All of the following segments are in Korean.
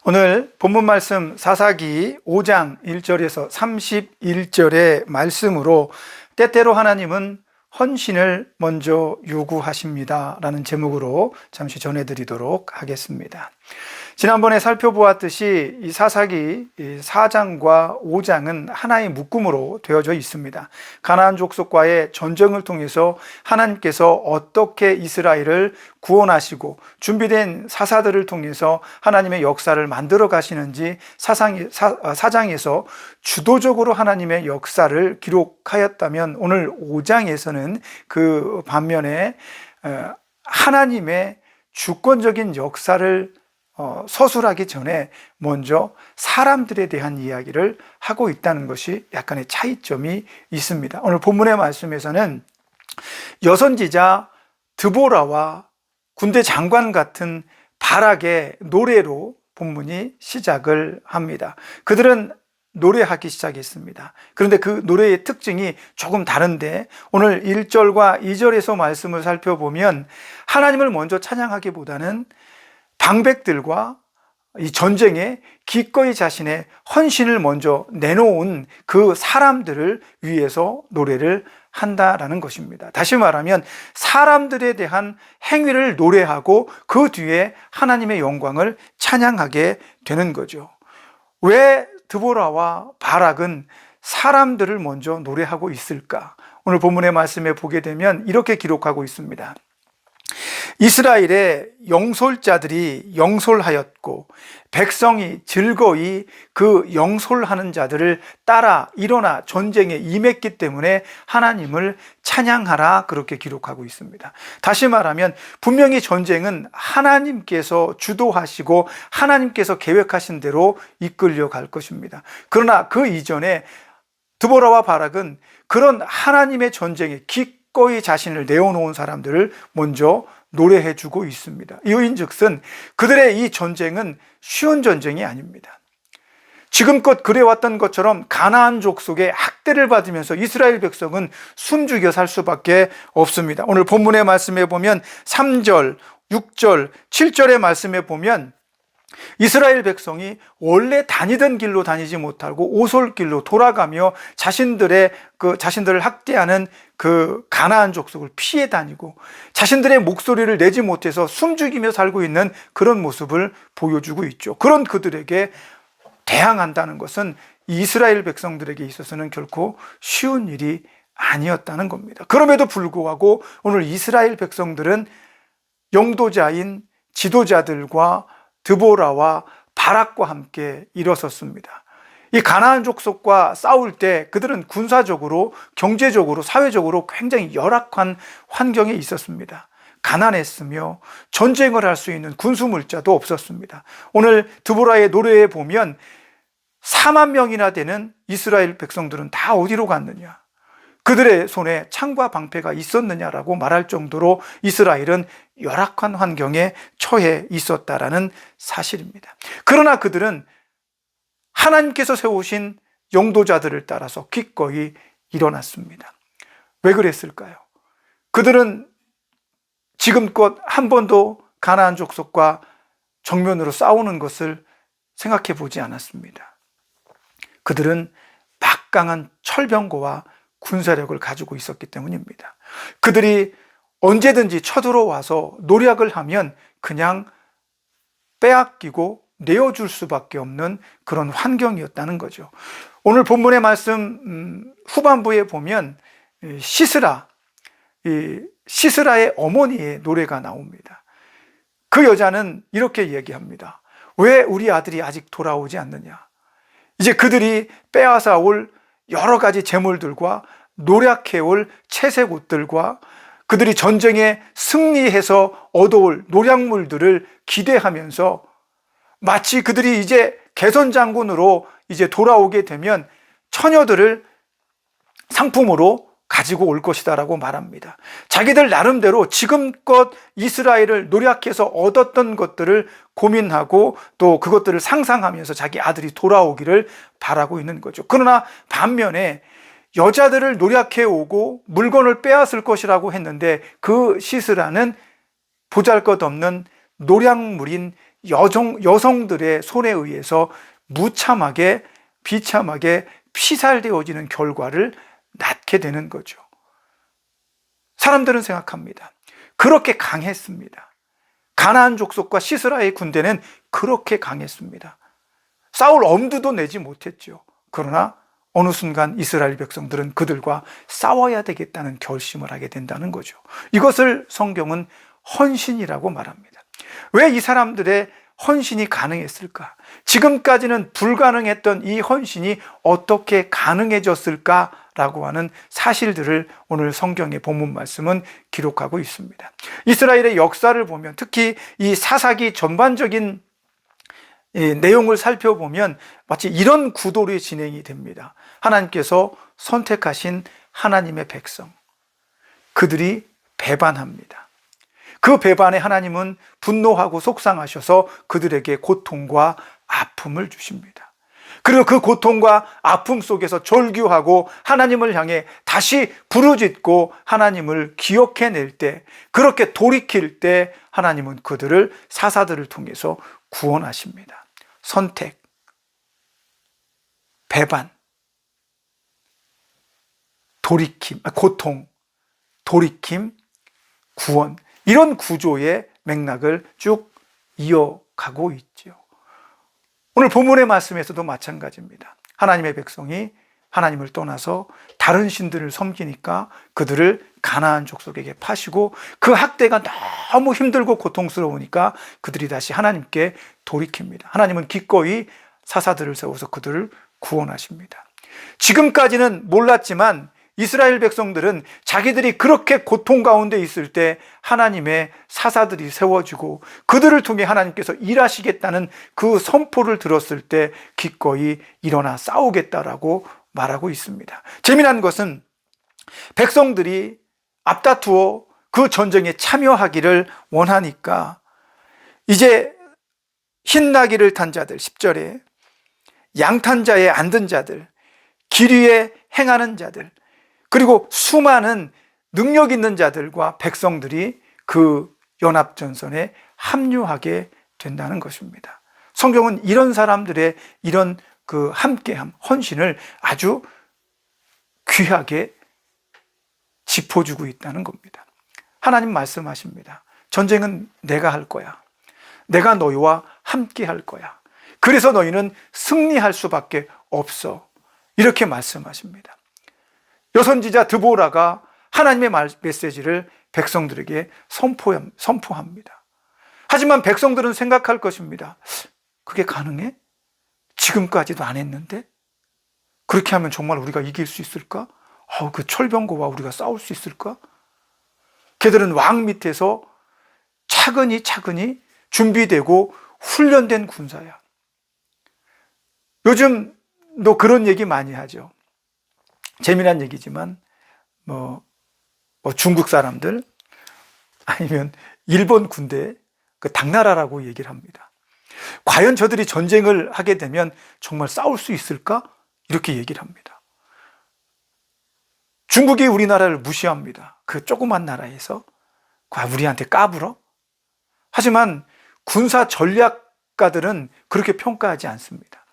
오늘 본문 말씀 사사기 5장 1절에서 31절의 말씀으로 때때로 하나님은 헌신을 먼저 요구하십니다 라는 제목으로 잠시 전해드리도록 하겠습니다. 지난번에 살펴보았듯이 이 사사기 4장과 5장은 하나의 묶음으로 되어져 있습니다. 가나안 족속과의 전쟁을 통해서 하나님께서 어떻게 이스라엘을 구원하시고 준비된 사사들을 통해서 하나님의 역사를 만들어 가시는지 사장에서 주도적으로 하나님의 역사를 기록하였다면, 오늘 5장에서는 그 반면에 하나님의 주권적인 역사를 서술하기 전에 먼저 사람들에 대한 이야기를 하고 있다는 것이 약간의 차이점이 있습니다. 오늘 본문의 말씀에서는 여선지자 드보라와 군대 장관 같은 바락의 노래로 본문이 시작을 합니다. 그들은 노래하기 시작했습니다. 그런데 그 노래의 특징이 조금 다른데, 오늘 1절과 2절에서 말씀을 살펴보면 하나님을 먼저 찬양하기보다는 방백들과 이 전쟁에 기꺼이 자신의 헌신을 먼저 내놓은 그 사람들을 위해서 노래를 한다라는 것입니다. 다시 말하면 사람들에 대한 행위를 노래하고 그 뒤에 하나님의 영광을 찬양하게 되는 거죠. 왜 드보라와 바락은 사람들을 먼저 노래하고 있을까? 오늘 본문의 말씀에 보게 되면 이렇게 기록하고 있습니다. 이스라엘의 영솔자들이 영솔하였고 백성이 즐거이 그 영솔하는 자들을 따라 일어나 전쟁에 임했기 때문에 하나님을 찬양하라, 그렇게 기록하고 있습니다. 다시 말하면 분명히 전쟁은 하나님께서 주도하시고 하나님께서 계획하신 대로 이끌려 갈 것입니다. 그러나 그 이전에 드보라와 바락은 그런 하나님의 전쟁에 기꺼이 자신을 내어놓은 사람들을 먼저 노래해주고 있습니다. 이유인즉슨 그들의 이 전쟁은 쉬운 전쟁이 아닙니다. 지금껏 그래왔던 것처럼 가나안 족속의 학대를 받으면서 이스라엘 백성은 숨죽여 살 수밖에 없습니다. 오늘 본문의 말씀에 보면 3절, 6절, 7절의 말씀에 보면 이스라엘 백성이 원래 다니던 길로 다니지 못하고 오솔길로 돌아가며 자신들을 학대하는 그 가나안 족속을 피해 다니고 자신들의 목소리를 내지 못해서 숨죽이며 살고 있는 그런 모습을 보여주고 있죠. 그런 그들에게 대항한다는 것은 이스라엘 백성들에게 있어서는 결코 쉬운 일이 아니었다는 겁니다. 그럼에도 불구하고 오늘 이스라엘 백성들은 영도자인 지도자들과 드보라와 바락과 함께 일어섰습니다. 이 가나안 족속과 싸울 때 그들은 군사적으로, 경제적으로, 사회적으로 굉장히 열악한 환경에 있었습니다. 가난했으며 전쟁을 할 수 있는 군수물자도 없었습니다. 오늘 드보라의 노래에 보면 4만 명이나 되는 이스라엘 백성들은 다 어디로 갔느냐? 그들의 손에 창과 방패가 있었느냐라고 말할 정도로 이스라엘은 열악한 환경에 처해 있었다라는 사실입니다. 그러나 그들은 하나님께서 세우신 영도자들을 따라서 기꺼이 일어났습니다. 왜 그랬을까요? 그들은 지금껏 한 번도 가나안 족속과 정면으로 싸우는 것을 생각해 보지 않았습니다. 그들은 막강한 철병거와 군사력을 가지고 있었기 때문입니다. 그들이 언제든지 쳐들어와서 노략을 하면 그냥 빼앗기고 내어줄 수밖에 없는 그런 환경이었다는 거죠. 오늘 본문의 말씀 후반부에 보면 시스라의 어머니의 노래가 나옵니다. 그 여자는 이렇게 얘기합니다. 왜 우리 아들이 아직 돌아오지 않느냐? 이제 그들이 빼앗아 올 여러 가지 재물들과 노략해올 채색 옷들과 그들이 전쟁에 승리해서 얻어올 노략물들을 기대하면서 마치 그들이 이제 개선장군으로 이제 돌아오게 되면 처녀들을 상품으로 가지고 올 것이다라고 말합니다. 자기들 나름대로 지금껏 이스라엘을 노략해서 얻었던 것들을 고민하고 또 그것들을 상상하면서 자기 아들이 돌아오기를 바라고 있는 거죠. 그러나 반면에 여자들을 노략해 오고 물건을 빼앗을 것이라고 했는데 그 시스라는 보잘것없는 노략물인 여성들의 손에 의해서 무참하게 비참하게 피살되어지는 결과를 낳게 되는 거죠. 사람들은 생각합니다. 그렇게 강했습니다. 가나안 족속과 시스라의 군대는 그렇게 강했습니다. 싸울 엄두도 내지 못했죠. 그러나 어느 순간 이스라엘 백성들은 그들과 싸워야 되겠다는 결심을 하게 된다는 거죠. 이것을 성경은 헌신이라고 말합니다. 왜 이 사람들의 헌신이 가능했을까? 지금까지는 불가능했던 이 헌신이 어떻게 가능해졌을까라고 하는 사실들을 오늘 성경의 본문 말씀은 기록하고 있습니다. 이스라엘의 역사를 보면, 특히 이 사사기 전반적인 내용을 살펴보면 마치 이런 구도로 진행이 됩니다. 하나님께서 선택하신 하나님의 백성, 그들이 배반합니다. 그 배반에 하나님은 분노하고 속상하셔서 그들에게 고통과 아픔을 주십니다. 그리고 그 고통과 아픔 속에서 절규하고 하나님을 향해 다시 부르짖고 하나님을 기억해낼 때, 그렇게 돌이킬 때 하나님은 그들을 사사들을 통해서 구원하십니다. 선택, 배반, 돌이킴, 고통, 돌이킴, 구원, 이런 구조의 맥락을 쭉 이어가고 있죠. 오늘 본문의 말씀에서도 마찬가지입니다. 하나님의 백성이 하나님을 떠나서 다른 신들을 섬기니까 그들을 가나안 족속에게 파시고, 그 학대가 너무 힘들고 고통스러우니까 그들이 다시 하나님께 돌이킵니다. 하나님은 기꺼이 사사들을 세워서 그들을 구원하십니다. 지금까지는 몰랐지만 이스라엘 백성들은 자기들이 그렇게 고통 가운데 있을 때 하나님의 사사들이 세워지고 그들을 통해 하나님께서 일하시겠다는 그 선포를 들었을 때 기꺼이 일어나 싸우겠다라고 말하고 있습니다. 재미난 것은 백성들이 앞다투어 그 전쟁에 참여하기를 원하니까 이제 흰나귀를 탄 자들, 10절에 양탄 자에 앉은 자들, 길 위에 행하는 자들, 그리고 수많은 능력 있는 자들과 백성들이 그 연합전선에 합류하게 된다는 것입니다. 성경은 이런 사람들의 이런 그 함께함, 헌신을 아주 귀하게 짚어주고 있다는 겁니다. 하나님 말씀하십니다. 전쟁은 내가 할 거야. 내가 너희와 함께 할 거야. 그래서 너희는 승리할 수밖에 없어. 이렇게 말씀하십니다. 여선지자 드보라가 하나님의 메시지를 백성들에게 선포합니다. 하지만 백성들은 생각할 것입니다. 그게 가능해? 지금까지도 안 했는데? 그렇게 하면 정말 우리가 이길 수 있을까? 그 철병거와 우리가 싸울 수 있을까? 걔들은 왕 밑에서 차근히 준비되고 훈련된 군사야. 요즘 너 그런 얘기 많이 하죠. 재미난 얘기지만 중국 사람들 아니면 일본 군대 그 당나라라고 얘기를 합니다. 과연 저들이 전쟁을 하게 되면 정말 싸울 수 있을까? 이렇게 얘기를 합니다. 중국이 우리나라를 무시합니다. 그 조그만 나라에서 우리한테 까불어? 하지만 군사 전략가들은 그렇게 평가하지 않습니다.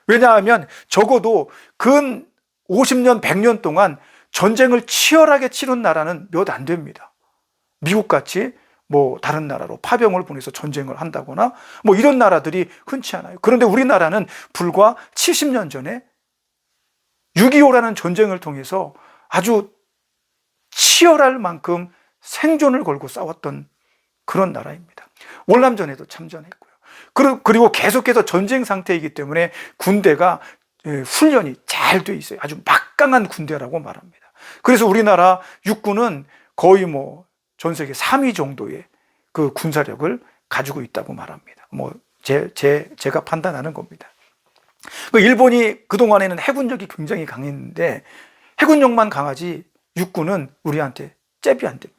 왜냐하면 적어도 근 50년, 100년 동안 전쟁을 치열하게 치른 나라는 몇 안 됩니다. 미국같이 다른 나라로 파병을 보내서 전쟁을 한다거나 이런 나라들이 흔치 않아요. 그런데 우리나라는 불과 70년 전에 6.25라는 전쟁을 통해서 아주 치열할 만큼 생존을 걸고 싸웠던 그런 나라입니다. 월남전에도 참전했고요. 그리고 계속해서 전쟁 상태이기 때문에 군대가 훈련이 잘 돼 있어요. 아주 막강한 군대라고 말합니다. 그래서 우리나라 육군은 거의 전 세계 3위 정도의 그 군사력을 가지고 있다고 말합니다. 제가 판단하는 겁니다. 일본이 그동안에는 해군력이 굉장히 강했는데 해군력만 강하지 육군은 우리한테 잽이 안 됩니다.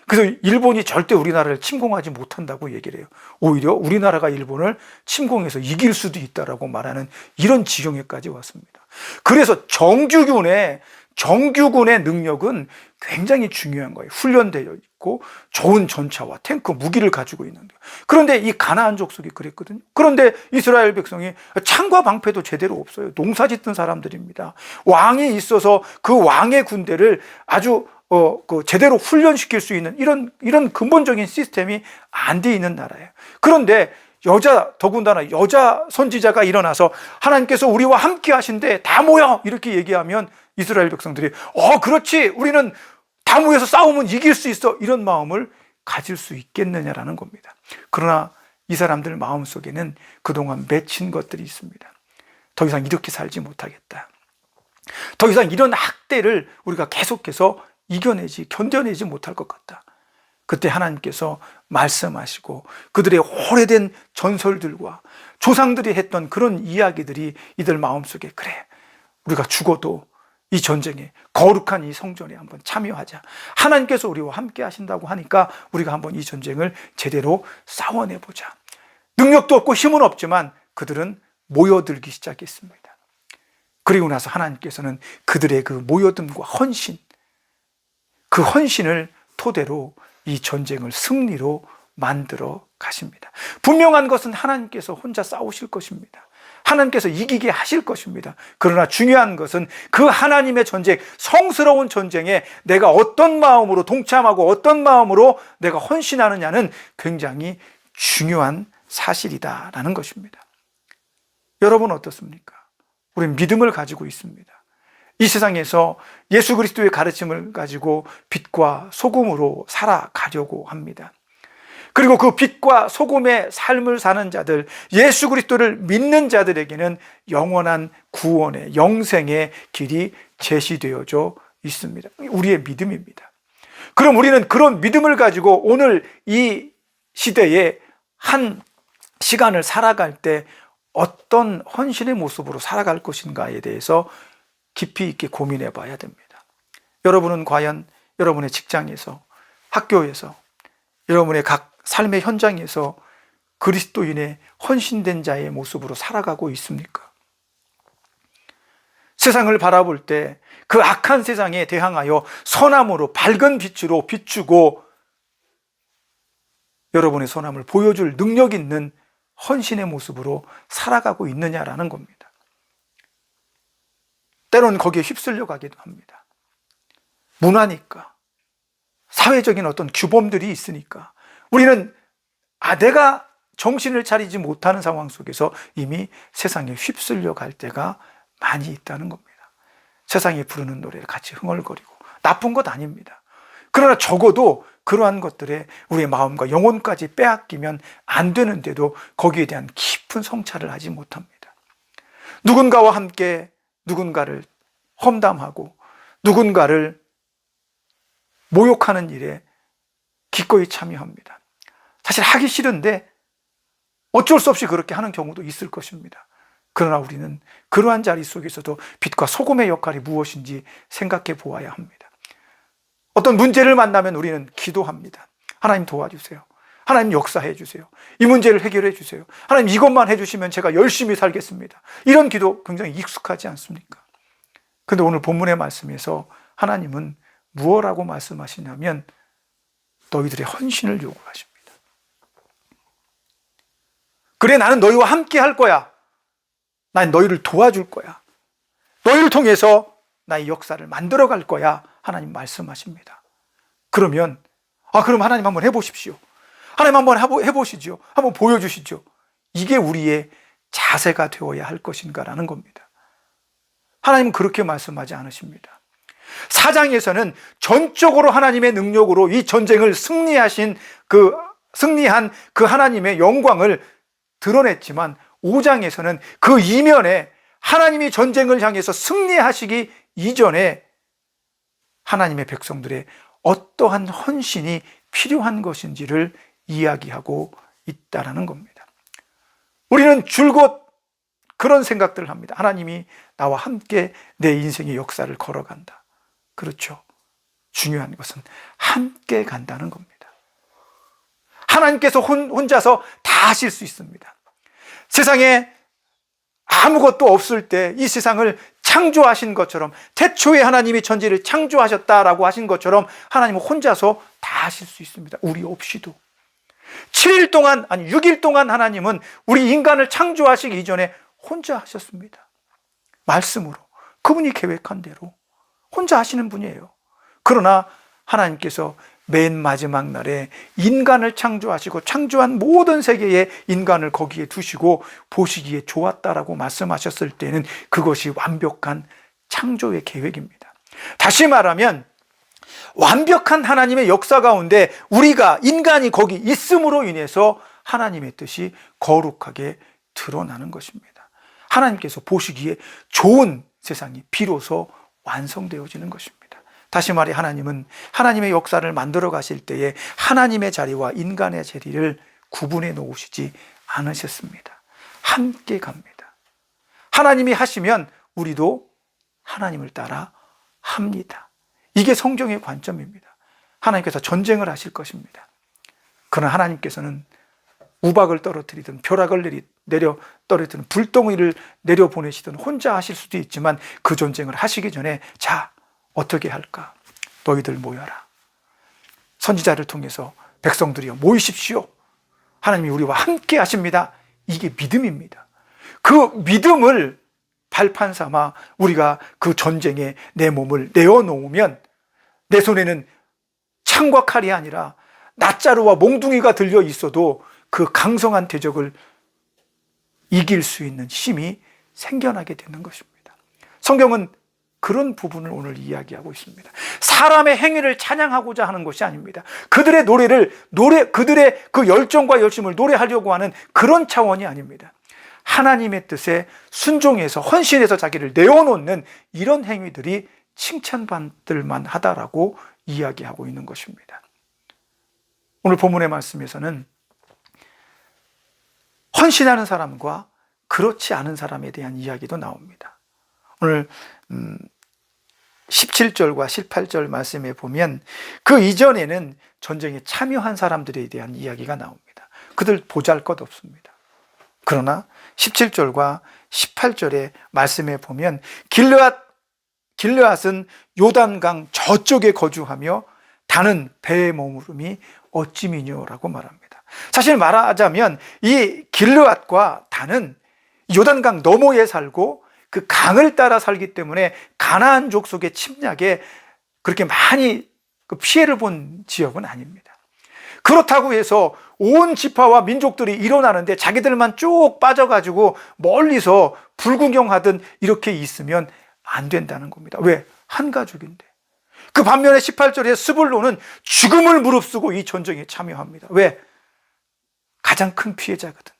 그래서 일본이 절대 우리나라를 침공하지 못한다고 얘기를 해요. 오히려 우리나라가 일본을 침공해서 이길 수도 있다라고 말하는 이런 지경에까지 왔습니다. 그래서 정규군의 능력은 굉장히 중요한 거예요. 훈련되어 있고 있고 좋은 전차와 탱크, 무기를 가지고 있는데, 그런데 이 가나안 족속이 그랬거든요. 그런데 이스라엘 백성이 창과 방패도 제대로 없어요. 농사 짓던 사람들입니다. 왕이 있어서 그 왕의 군대를 아주 제대로 훈련시킬 수 있는 이런 근본적인 시스템이 안 돼 있는 나라예요. 그런데 더군다나 여자 선지자가 일어나서 하나님께서 우리와 함께 하신데 다 모여! 이렇게 얘기하면 이스라엘 백성들이 그렇지, 우리는 다 모여서 싸우면 이길 수 있어, 이런 마음을 가질 수 있겠느냐라는 겁니다. 그러나 이 사람들 마음속에는 그동안 맺힌 것들이 있습니다. 더 이상 이렇게 살지 못하겠다. 더 이상 이런 학대를 우리가 계속해서 견뎌내지 못할 것 같다. 그때 하나님께서 말씀하시고 그들의 오래된 전설들과 조상들이 했던 그런 이야기들이 이들 마음속에, 그래, 우리가 죽어도 이 전쟁에, 거룩한 이 성전에 한번 참여하자. 하나님께서 우리와 함께 하신다고 하니까 우리가 한번 이 전쟁을 제대로 싸워내보자. 능력도 없고 힘은 없지만 그들은 모여들기 시작했습니다. 그리고 나서 하나님께서는 그들의 그 모여듦과 헌신, 그 헌신을 토대로 이 전쟁을 승리로 만들어 가십니다. 분명한 것은 하나님께서 혼자 싸우실 것입니다. 하나님께서 이기게 하실 것입니다. 그러나 중요한 것은 그 하나님의 전쟁, 성스러운 전쟁에 내가 어떤 마음으로 동참하고 어떤 마음으로 내가 헌신하느냐는 굉장히 중요한 사실이다라는 것입니다. 여러분 어떻습니까? 우리는 믿음을 가지고 있습니다. 이 세상에서 예수 그리스도의 가르침을 가지고 빛과 소금으로 살아가려고 합니다. 그리고 그 빛과 소금의 삶을 사는 자들, 예수 그리스도를 믿는 자들에게는 영원한 구원의, 영생의 길이 제시되어져 있습니다. 우리의 믿음입니다. 그럼 우리는 그런 믿음을 가지고 오늘 이 시대에 한 시간을 살아갈 때 어떤 헌신의 모습으로 살아갈 것인가에 대해서 깊이 있게 고민해 봐야 됩니다. 여러분은 과연 여러분의 직장에서, 학교에서, 여러분의 각 삶의 현장에서 그리스도인의 헌신된 자의 모습으로 살아가고 있습니까? 세상을 바라볼 때 그 악한 세상에 대항하여 선함으로, 밝은 빛으로 비추고 여러분의 선함을 보여줄 능력 있는 헌신의 모습으로 살아가고 있느냐라는 겁니다. 때로는 거기에 휩쓸려 가기도 합니다. 문화니까, 사회적인 어떤 규범들이 있으니까 우리는 내가 정신을 차리지 못하는 상황 속에서 이미 세상에 휩쓸려 갈 때가 많이 있다는 겁니다. 세상이 부르는 노래를 같이 흥얼거리고, 나쁜 것 아닙니다. 그러나 적어도 그러한 것들에 우리의 마음과 영혼까지 빼앗기면 안 되는데도 거기에 대한 깊은 성찰을 하지 못합니다. 누군가와 함께 누군가를 험담하고 누군가를 모욕하는 일에 기꺼이 참여합니다. 사실 하기 싫은데 어쩔 수 없이 그렇게 하는 경우도 있을 것입니다. 그러나 우리는 그러한 자리 속에서도 빛과 소금의 역할이 무엇인지 생각해 보아야 합니다. 어떤 문제를 만나면 우리는 기도합니다. 하나님 도와주세요. 하나님 역사해 주세요. 이 문제를 해결해 주세요. 하나님 이것만 해주시면 제가 열심히 살겠습니다. 이런 기도 굉장히 익숙하지 않습니까? 그런데 오늘 본문의 말씀에서 하나님은 무엇라고 말씀하시냐면 너희들의 헌신을 요구하십니다. 그래, 나는 너희와 함께 할 거야. 난 너희를 도와줄 거야. 너희를 통해서 나의 역사를 만들어 갈 거야. 하나님 말씀하십니다. 그러면 그럼 하나님 한번 해보십시오. 하나님 한번 해보시죠. 한번 보여주시죠. 이게 우리의 자세가 되어야 할 것인가라는 겁니다. 하나님은 그렇게 말씀하지 않으십니다. 4장에서는 전적으로 하나님의 능력으로 이 전쟁을 승리한 그 하나님의 영광을 드러냈지만 5장에서는 그 이면에 하나님이 전쟁을 향해서 승리하시기 이전에 하나님의 백성들의 어떠한 헌신이 필요한 것인지를 이야기하고 있다는 겁니다. 우리는 줄곧 그런 생각들을 합니다. 하나님이 나와 함께 내 인생의 역사를 걸어간다. 그렇죠. 중요한 것은 함께 간다는 겁니다. 하나님께서 혼자서 다 하실 수 있습니다. 세상에 아무것도 없을 때 이 세상을 창조하신 것처럼, 태초에 하나님이 천지를 창조하셨다라고 하신 것처럼 하나님은 혼자서 다 다 하실 수 있습니다. 우리 없이도. 7일 동안, 아니 6일 동안 하나님은 우리 인간을 창조하시기 이전에 혼자 하셨습니다. 말씀으로. 그분이 계획한 대로 혼자 하시는 분이에요. 그러나 하나님께서 맨 마지막 날에 인간을 창조하시고 창조한 모든 세계의 인간을 거기에 두시고 보시기에 좋았다라고 말씀하셨을 때는 그것이 완벽한 창조의 계획입니다. 다시 말하면 완벽한 하나님의 역사 가운데 우리가 인간이 거기 있음으로 인해서 하나님의 뜻이 거룩하게 드러나는 것입니다. 하나님께서 보시기에 좋은 세상이 비로소 완성되어지는 것입니다. 다시 말해 하나님은 하나님의 역사를 만들어 가실 때에 하나님의 자리와 인간의 자리를 구분해 놓으시지 않으셨습니다. 함께 갑니다. 하나님이 하시면 우리도 하나님을 따라 합니다. 이게 성경의 관점입니다. 하나님께서 전쟁을 하실 것입니다. 그러나 하나님께서는 우박을 떨어뜨리든 벼락을 내려 떨어뜨리든 불덩이를 내려보내시든 혼자 하실 수도 있지만 그 전쟁을 하시기 전에 자, 어떻게 할까? 너희들 모여라. 선지자를 통해서 백성들이여 모이십시오. 하나님이 우리와 함께 하십니다. 이게 믿음입니다. 그 믿음을 발판 삼아 우리가 그 전쟁에 내 몸을 내어놓으면 내 손에는 창과 칼이 아니라 낫자루와 몽둥이가 들려 있어도 그 강성한 대적을 이길 수 있는 힘이 생겨나게 되는 것입니다. 성경은 그런 부분을 오늘 이야기하고 있습니다. 사람의 행위를 찬양하고자 하는 것이 아닙니다. 그들의 그들의 그 열정과 열심을 노래하려고 하는 그런 차원이 아닙니다. 하나님의 뜻에 순종해서 헌신해서 자기를 내어놓는 이런 행위들이 칭찬받을만 하다라고 이야기하고 있는 것입니다. 오늘 본문의 말씀에서는 헌신하는 사람과 그렇지 않은 사람에 대한 이야기도 나옵니다. 오늘 17절과 18절 말씀에 보면 그 이전에는 전쟁에 참여한 사람들에 대한 이야기가 나옵니다. 그들 보잘것없습니다. 그러나 17절과 18절의 말씀에 보면 길르앗은 요단강 저쪽에 거주하며 단은 배의 머무름이 어찌미뇨라고 말합니다. 사실 말하자면 이 길르앗과 단은 요단강 너머에 살고 그 강을 따라 살기 때문에 가나안 족속의 침략에 그렇게 많이 피해를 본 지역은 아닙니다. 그렇다고 해서 온 지파와 민족들이 일어나는데 자기들만 쭉 빠져가지고 멀리서 불구경하든 이렇게 있으면 안 된다는 겁니다. 왜? 한 가족인데. 그 반면에 18절에 스불론은 죽음을 무릅쓰고 이 전쟁에 참여합니다. 왜? 가장 큰 피해자거든.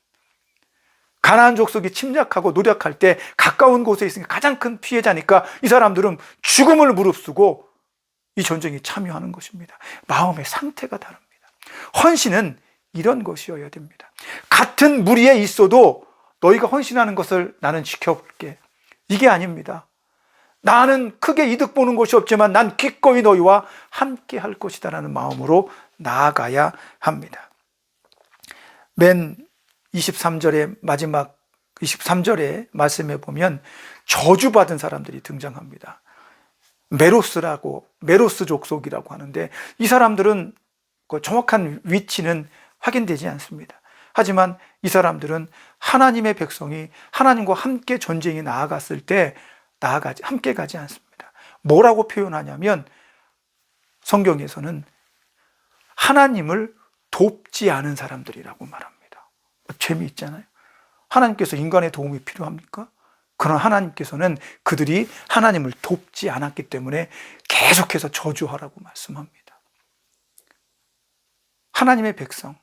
가나안 족속이 침략하고 노력할 때 가까운 곳에 있으니까 가장 큰 피해자니까 이 사람들은 죽음을 무릅쓰고 이 전쟁에 참여하는 것입니다. 마음의 상태가 다릅니다. 헌신은 이런 것이어야 됩니다. 같은 무리에 있어도 너희가 헌신하는 것을 나는 지켜볼게. 이게 아닙니다. 나는 크게 이득 보는 것이 없지만 난 기꺼이 너희와 함께 할 것이다라는 마음으로 나아가야 합니다. 맨 23절의 마지막 23절의 말씀에 보면 저주받은 사람들이 등장합니다. 메로스 족속이라고 하는데 이 사람들은 그 정확한 위치는 확인되지 않습니다. 하지만 이 사람들은 하나님의 백성이 하나님과 함께 전쟁에 나아갔을 때 함께 가지 않습니다. 뭐라고 표현하냐면 성경에서는 하나님을 돕지 않은 사람들이라고 말합니다. 재미있잖아요. 하나님께서 인간의 도움이 필요합니까? 그러나 하나님께서는 그들이 하나님을 돕지 않았기 때문에 계속해서 저주하라고 말씀합니다. 하나님의 백성,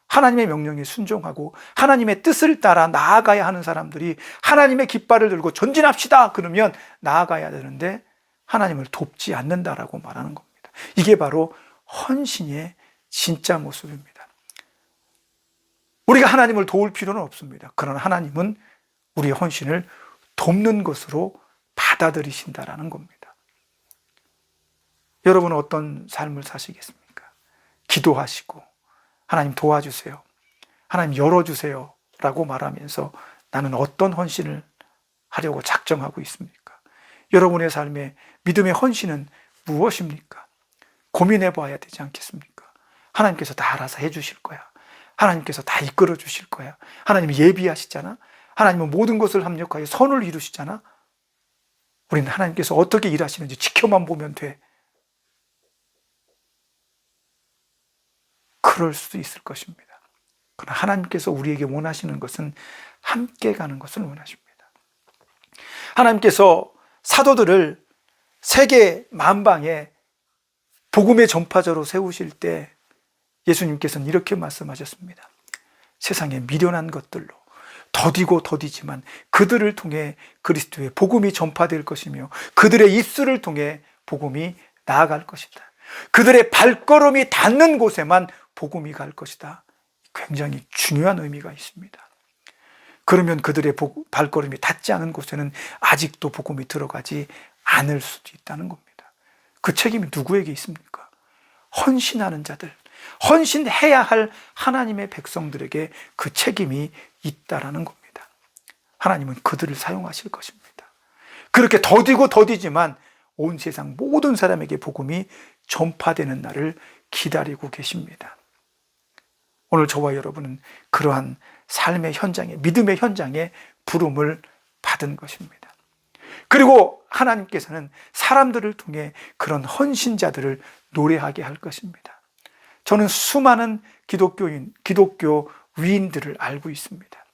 하나님의 명령에 순종하고 하나님의 뜻을 따라 나아가야 하는 사람들이 하나님의 깃발을 들고 전진합시다 그러면 나아가야 되는데 하나님을 돕지 않는다라고 말하는 겁니다. 이게 바로 헌신의 진짜 모습입니다. 우리가 하나님을 도울 필요는 없습니다. 그러나 하나님은 우리의 헌신을 돕는 것으로 받아들이신다라는 겁니다. 여러분은 어떤 삶을 사시겠습니까? 기도하시고 하나님 도와주세요. 하나님 열어주세요. 라고 말하면서 나는 어떤 헌신을 하려고 작정하고 있습니까? 여러분의 삶에 믿음의 헌신은 무엇입니까? 고민해 봐야 되지 않겠습니까? 하나님께서 다 알아서 해주실 거야. 하나님께서 다 이끌어 주실 거야. 하나님이 예비하시잖아. 하나님은 모든 것을 합력하여 선을 이루시잖아. 우리는 하나님께서 어떻게 일하시는지 지켜만 보면 돼. 그럴 수도 있을 것입니다. 그러나 하나님께서 우리에게 원하시는 것은 함께 가는 것을 원하십니다. 하나님께서 사도들을 세계 만방에 복음의 전파자로 세우실 때 예수님께서는 이렇게 말씀하셨습니다. 세상에 미련한 것들로 더디고 더디지만 그들을 통해 그리스도의 복음이 전파될 것이며 그들의 입술을 통해 복음이 나아갈 것이다. 그들의 발걸음이 닿는 곳에만 복음이 갈 것이다. 굉장히 중요한 의미가 있습니다. 그러면 그들의 발걸음이 닿지 않은 곳에는 아직도 복음이 들어가지 않을 수도 있다는 겁니다. 그 책임이 누구에게 있습니까? 헌신하는 자들, 헌신해야 할 하나님의 백성들에게 그 책임이 있다라는 겁니다. 하나님은 그들을 사용하실 것입니다. 그렇게 더디고 더디지만 온 세상 모든 사람에게 복음이 전파되는 날을 기다리고 계십니다. 오늘 저와 여러분은 그러한 삶의 현장에, 믿음의 현장에 부름을 받은 것입니다. 그리고 하나님께서는 사람들을 통해 그런 헌신자들을 노래하게 할 것입니다. 저는 수많은 기독교 위인들을 알고 있습니다.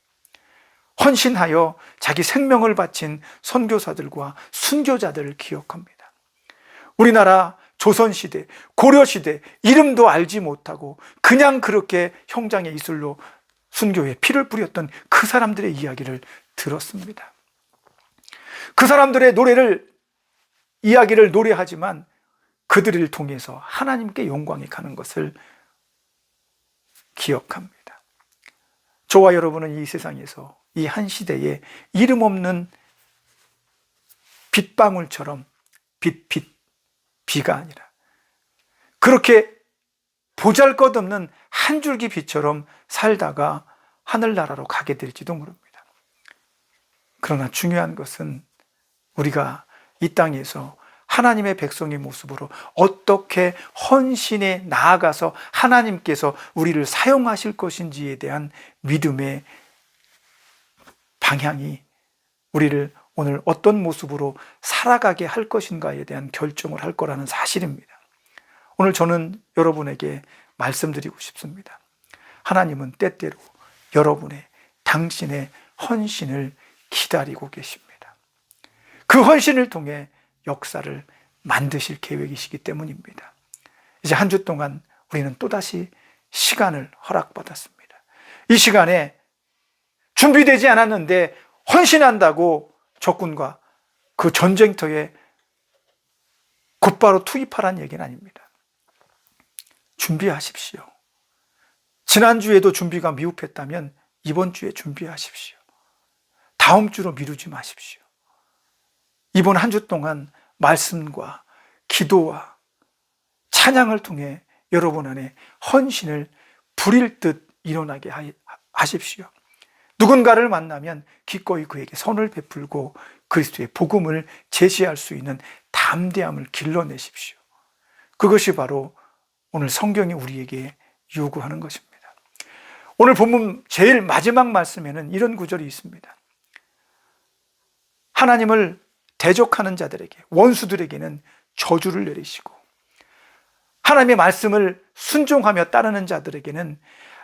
헌신하여 자기 생명을 바친 선교사들과 순교자들을 기억합니다. 우리나라 조선시대, 고려시대 이름도 알지 못하고 그냥 그렇게 형장의 이슬로 순교에 피를 뿌렸던 그 사람들의 이야기를 들었습니다. 그 사람들의 이야기를 노래하지만 그들을 통해서 하나님께 영광이 가는 것을 기억합니다. 저와 여러분은 이 세상에서 이 한 시대에 이름 없는 빗방울처럼 비가 아니라 그렇게 보잘것없는 한 줄기 빛처럼 살다가 하늘나라로 가게 될지도 모릅니다. 그러나 중요한 것은 우리가 이 땅에서 하나님의 백성의 모습으로 어떻게 헌신에 나아가서 하나님께서 우리를 사용하실 것인지에 대한 믿음의 방향이 우리를 오늘 어떤 모습으로 살아가게 할 것인가에 대한 결정을 할 거라는 사실입니다. 오늘 저는 여러분에게 말씀드리고 싶습니다. 하나님은 때때로 여러분의, 당신의 헌신을 기다리고 계십니다. 그 헌신을 통해 역사를 만드실 계획이시기 때문입니다. 이제 한 주 동안 우리는 또다시 시간을 허락받았습니다. 이 시간에 준비되지 않았는데 헌신한다고 적군과 그 전쟁터에 곧바로 투입하라는 얘기는 아닙니다. 준비하십시오. 지난주에도 준비가 미흡했다면 이번 주에 준비하십시오. 다음 주로 미루지 마십시오. 이번 한 주 동안 말씀과 기도와 찬양을 통해 여러분 안에 헌신을 불일 듯 일어나게 하십시오. 누군가를 만나면 기꺼이 그에게 선을 베풀고 그리스도의 복음을 제시할 수 있는 담대함을 길러내십시오. 그것이 바로 오늘 성경이 우리에게 요구하는 것입니다. 오늘 본문 제일 마지막 말씀에는 이런 구절이 있습니다. 하나님을 대적하는 자들에게, 원수들에게는 저주를 내리시고 하나님의 말씀을 순종하며 따르는 자들에게는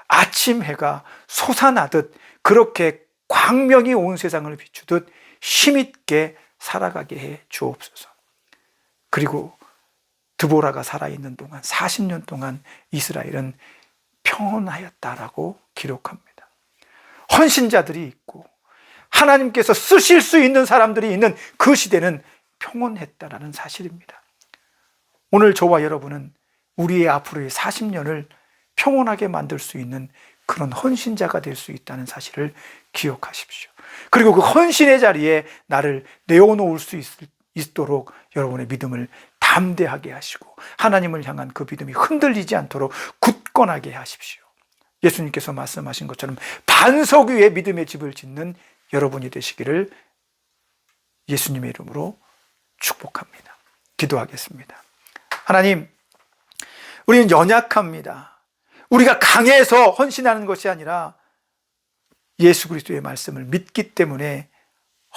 아침 해가 솟아나듯 그렇게 광명이 온 세상을 비추듯 힘있게 살아가게 해 주옵소서. 그리고 드보라가 살아있는 동안 40년 동안 이스라엘은 평온하였다라고 기록합니다. 헌신자들이 있고 하나님께서 쓰실 수 있는 사람들이 있는 그 시대는 평온했다라는 사실입니다. 오늘 저와 여러분은 우리의 앞으로의 40년을 평온하게 만들 수 있는 그런 헌신자가 될 수 있다는 사실을 기억하십시오. 그리고 그 헌신의 자리에 나를 내어놓을 수 있도록 여러분의 믿음을 담대하게 하시고 하나님을 향한 그 믿음이 흔들리지 않도록 굳건하게 하십시오. 예수님께서 말씀하신 것처럼 반석 위에 믿음의 집을 짓는 여러분이 되시기를 예수님의 이름으로 축복합니다. 기도하겠습니다. 하나님, 우리는 연약합니다. 우리가 강해서 헌신하는 것이 아니라 예수 그리스도의 말씀을 믿기 때문에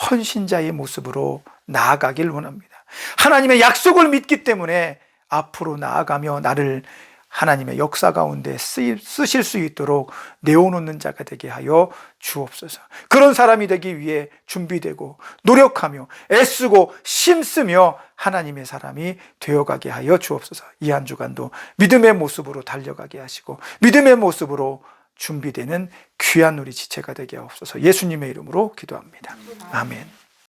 헌신자의 모습으로 나아가길 원합니다. 하나님의 약속을 믿기 때문에 앞으로 나아가며 나를 하나님의 역사 가운데 쓰실 수 있도록 내어놓는 자가 되게 하여 주옵소서. 그런 사람이 되기 위해 준비되고 노력하며 애쓰고 힘쓰며 하나님의 사람이 되어가게 하여 주옵소서. 이 한 주간도 믿음의 모습으로 달려가게 하시고 믿음의 모습으로 준비되는 귀한 우리 지체가 되게 하옵소서. 예수님의 이름으로 기도합니다. 아멘.